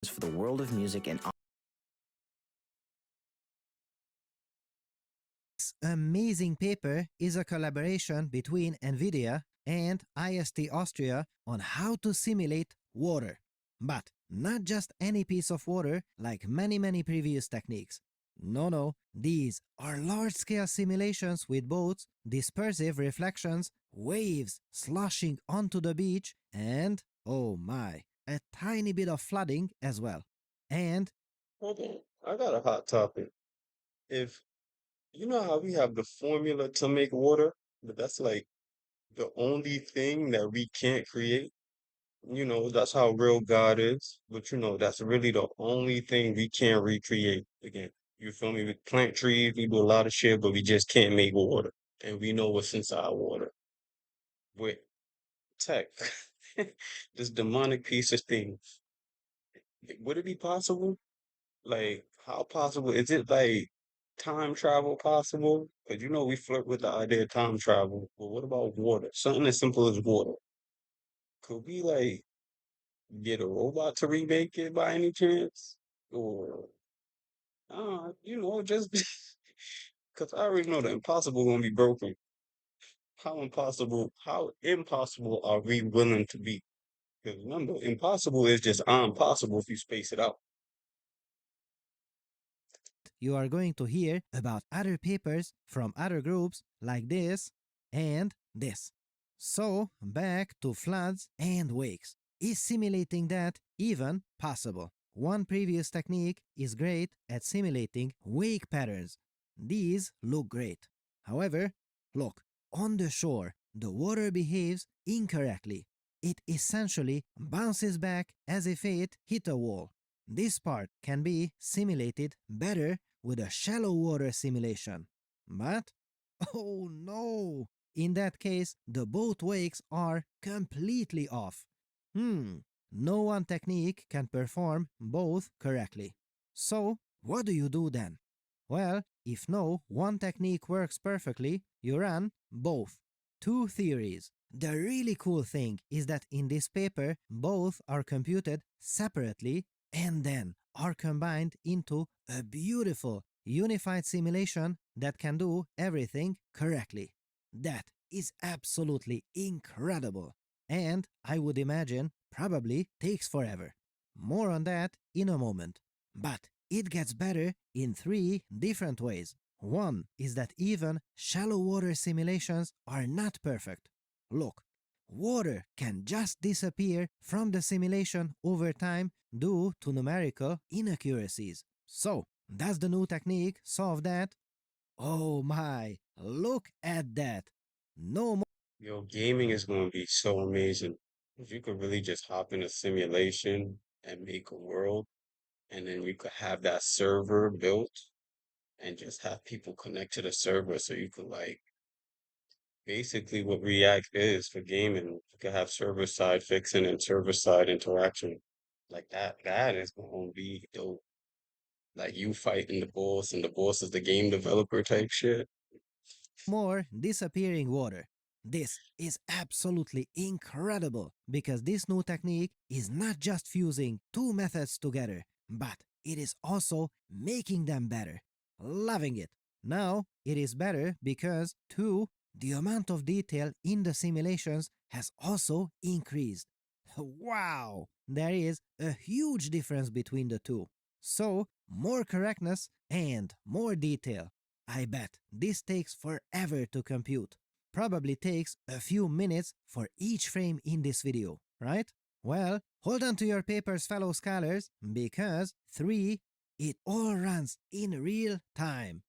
for the world of music and This amazing paper is a collaboration between NVIDIA and IST Austria on how to simulate water. But not just any piece of water like many previous techniques. No, these are large-scale simulations with boats, dispersive reflections, waves sloshing onto the beach, and, oh my, a tiny bit of flooding as well. And Hold on. I got a hot topic. If you know how we have the formula to make water, but that's like the only thing that we can't create. That's how real God is. But that's really the only thing we can't recreate again. You feel me? We plant trees, we do a lot of shit, but we just can't make water. And we know what's inside water. With tech, this demonic piece of things. Would it be possible? Like, how possible is it? Like, time travel possible? Because we flirt with the idea of time travel. But what about water? Something as simple as water. Could we like get a robot to remake it by any chance? Or just because I already know the impossible gonna be broken. How impossible are we willing to be? Because remember, impossible is just impossible if you space it out. you are going to hear about other papers from other groups like this and this. So, back to floods and wakes. Is simulating that even possible? One previous technique is great at simulating wake patterns. These look great. However, look, on the shore, the water behaves incorrectly. It essentially bounces back as if it hit a wall. This part can be simulated better with a shallow water simulation. But, oh no! In that case, the boat wakes are completely off. No one technique can perform both correctly. So, what do you do then? Well, if no one technique works perfectly, you run both. Two theories. The really cool thing is that in this paper, both are computed separately and then are combined into a beautiful, unified simulation that can do everything correctly. That is absolutely incredible. And I would imagine probably takes forever. More on that in a moment. But it gets better in three different ways. One is that even shallow water simulations are not perfect. Look, water can just disappear from the simulation over time due to numerical inaccuracies. So, does the new technique solve that? Oh my, look at that! No more. Yo, gaming is going to be so amazing. If you could really just hop in a simulation and make a world, and then you could have that server built and just have people connect to the server so you could like basically what React is for gaming. You could have server side fixing and server side interaction. Like that is going to be dope. Like you fighting the boss and the boss is the game developer type shit. More disappearing water. This is absolutely incredible because this new technique is not just fusing two methods together, but it is also making them better. Loving it. Now it is better because 2. The amount of detail in the simulations has also increased. Wow! There is a huge difference between the two. So, more correctness and more detail. I bet this takes forever to compute. Probably takes a few minutes for each frame in this video, right? Well, hold on to your papers, fellow scholars, because 3. It all runs in real time.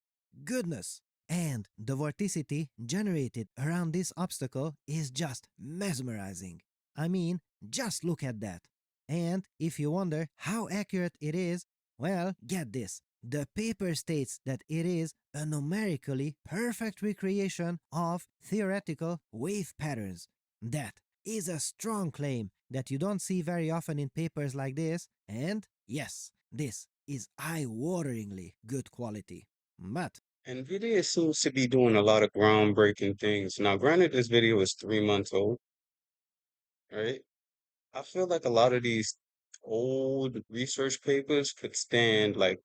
Goodness! And the vorticity generated around this obstacle is just mesmerizing. I mean, just look at that. And if you wonder how accurate it is, well, get this. The paper states that it is a numerically perfect recreation of theoretical wave patterns. That is a strong claim that you don't see very often in papers like this, and yes, this is eye-wateringly good quality. But NVIDIA seems to be doing a lot of groundbreaking things. Now, granted, this video is 3 months old, right? I feel like a lot of these old research papers could stand like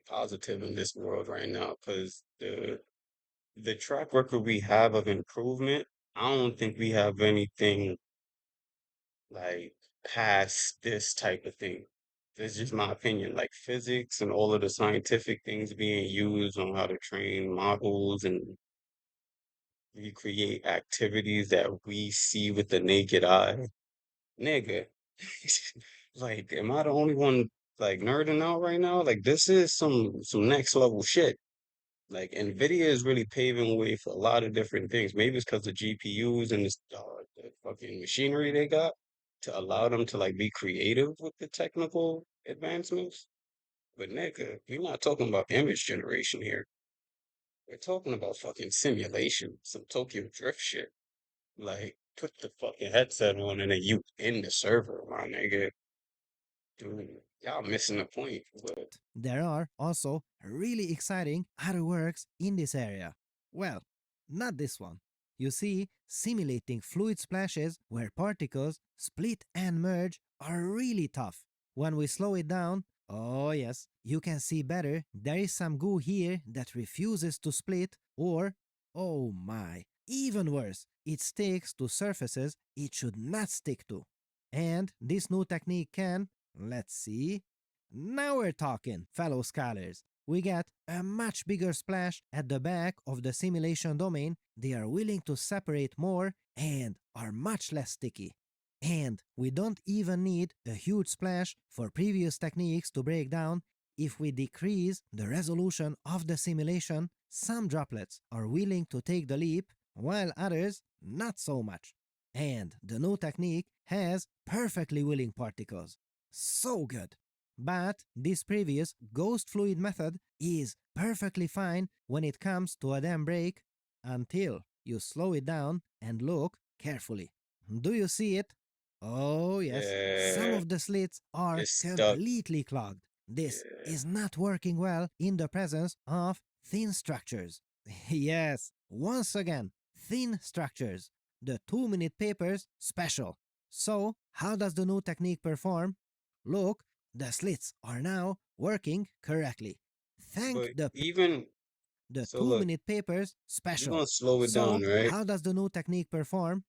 positive in this world right now because the track record we have of improvement, I don't think we have anything like past this type of thing. This is just my opinion. Like physics and all of the scientific things being used on how to train models and recreate activities that we see with the naked eye. Nigga, like, am I the only one like nerding out right now? Like, this is some next level shit. Like, NVIDIA is really paving way for a lot of different things. Maybe it's because the GPUs and the fucking machinery they got to allow them to like be creative with the technical advancements. But nigga, we're not talking about image generation here. We're talking about fucking simulation, some Tokyo Drift shit. Like, put the fucking headset on and then you in the server, my nigga. Dude, y'all missing the point. But There are also really exciting other works in this area. Well, not this one. You see, simulating fluid splashes where particles split and merge are really tough. When we slow it down, oh yes, you can see better there is some goo here that refuses to split or, oh my, even worse, it sticks to surfaces it should not stick to. And this new technique can, let's see, now we're talking, fellow scholars. We get a much bigger splash at the back of the simulation domain. They are willing to separate more and are much less sticky. And we don't even need a huge splash for previous techniques to break down. If we decrease the resolution of the simulation, some droplets are willing to take the leap, while others not so much. And the new technique has perfectly willing particles. So good. But this previous ghost fluid method is perfectly fine when it comes to a dam break until you slow it down and look carefully. Do you see it? Oh, yes. Some yeah, of the slits are it's stuck. completely clogged. This Yeah. is not working well in the presence of thin structures. Yes, once again, thin structures. The 2-minute papers special. So, how does the new technique perform? Look, the slits are now working correctly. Thank But the even the so, look, 2-minute papers we're special. gonna slow it So, down, right? how does the new technique perform?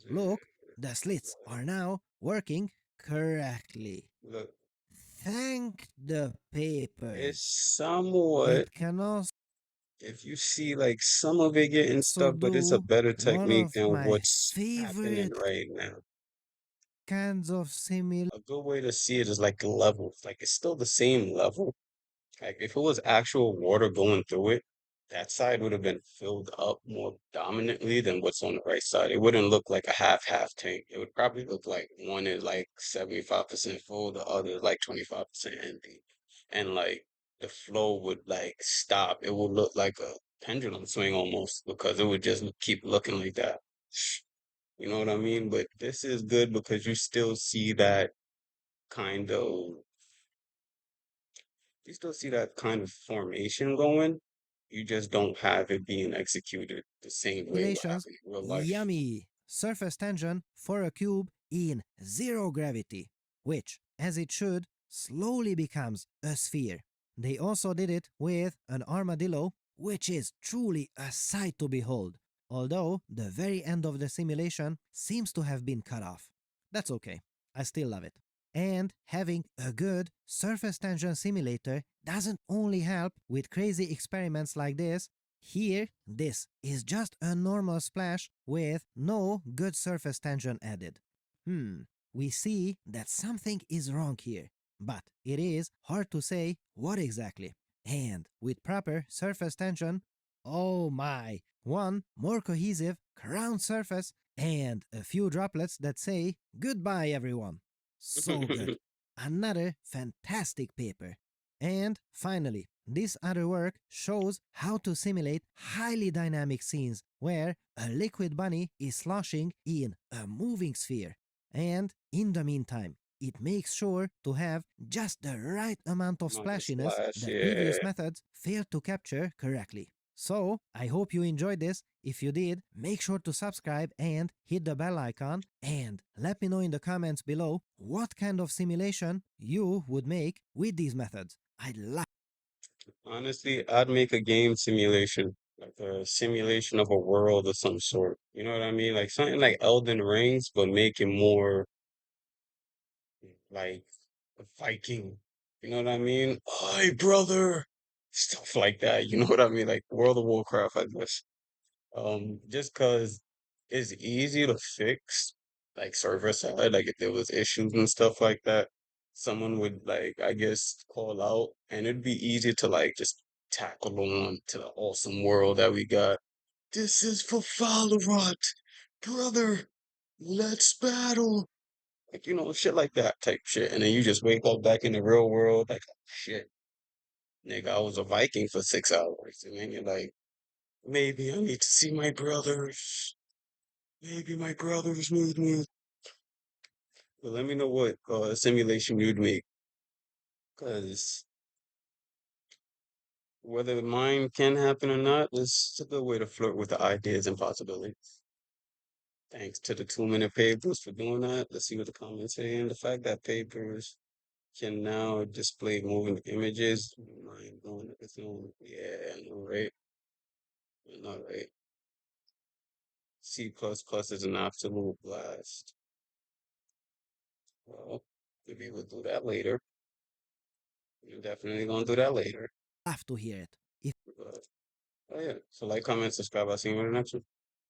Look, the slits are now working correctly. Look, Thank the it's papers. somewhat, It can also if you see like some of it getting stuck, but it's a do better one technique of than my what's happening favorite right now. kinds of simulations. A good way to see it is like levels. Like it's still the same level. Like if it was actual water going through it, that side would have been filled up more dominantly than what's on the right side. It wouldn't look like a half tank. It would probably look like one is like 75% full, the other is like 25% empty. And like the flow would like stop. It would look like a pendulum swing almost because it would just keep looking like that. You know what I mean? But this is good because you still see that kind of you still see that kind of formation going. You just don't have it being executed the same way it would Simulations, happen in real life. yummy! Surface tension for a cube in zero gravity, which, as it should, slowly becomes a sphere. They also did it with an armadillo, which is truly a sight to behold, although the very end of the simulation seems to have been cut off. That's okay, I still love it. And having a good surface tension simulator doesn't only help with crazy experiments like this. Here, this is just a normal splash with no good surface tension added. We see that something is wrong here, but it is hard to say what exactly. And with proper surface tension, oh my, one more cohesive crown surface and a few droplets that say goodbye everyone. So good. Another fantastic paper. And finally, this other work shows how to simulate highly dynamic scenes where a liquid bunny is sloshing in a moving sphere. And in the meantime, it makes sure to have just the right amount of Not the splashiness splash, that yeah. previous methods failed to capture correctly. So, I hope you enjoyed this. If you did, make sure to subscribe and hit the bell icon. And let me know in the comments below what kind of simulation you would make with these methods. I'd love. Honestly, I'd make a game simulation, like a simulation of a world of some sort. You know what I mean? Like something like Elden Rings, but make it more like a Viking. You know what I mean? Hi, brother. Stuff like that. You know what I mean? Like World of Warcraft, I guess. Just cause it's easy to fix, like server side, like if there was issues and stuff like that, someone would like, I guess, call out and it'd be easy to like just tackle on to the awesome world that we got. This is for Valorant, brother. Let's battle. Like, shit like that type shit. And then you just wake up back in the real world, like, oh, shit, nigga, I was a Viking for 6 hours. And then you're like, maybe I need to see my brothers. Maybe my brothers need me. But let me know what simulation you'd make. Because whether mine can happen or not, it's a good way to flirt with the ideas and possibilities. Thanks to the 2-minute papers for doing that. Let's see what the comments say. And the fact that papers can now display moving images. Mind blowing. Yeah, I know, right? I know, right? C++ is an absolute blast. Well, maybe we'll do that later. We're definitely gonna do that later. Love to hear it. If But, oh yeah. So like, comment, subscribe. I'll see you in the next one.